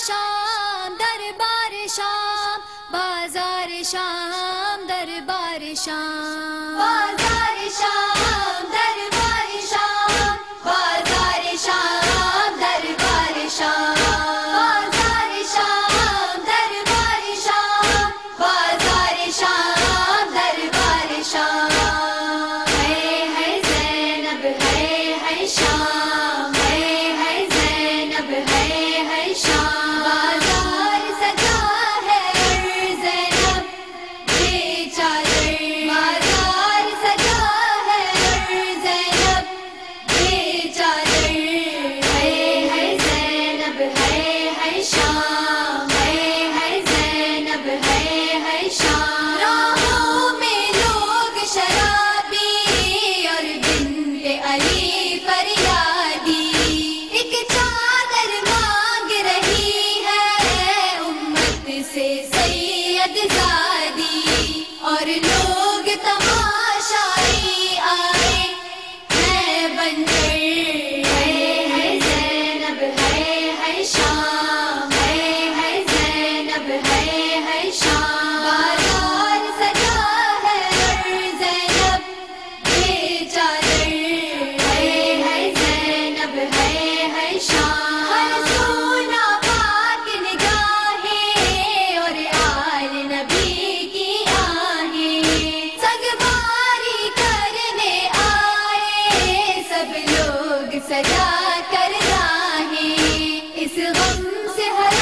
شام دربار شام، بازار شام دربار شام، بازار شام دربار شام، بازار شام دربار شام، بازار شام دربار شام، بازار شام دربار شام، ہے زینب ہے شام، ہے زینب ہے شام، بازار سجا ہے زینب بے چادر، بازار سجا ہے زینب بے چادر، ہے زینب ہے شام، ہے زینب ہے شام، راہوں میں لوگ شرابی اور بنت علی فریادی، ایک چادر مانگ رہی ہے امت سے سید زادی، اور لوگ تماشائی آئے ہیں بن کر، ہے زینب ہے شام، ہے زینب ہے شام، بازار سجا ہے زینب بے چادر، ہے زینب ہے شام، ہر سونا پاک نگاہیں اور آل نبی کی آہیں، سگواری کرنے آئے سب لوگ سجا کر راہیں، اس غم سے ہر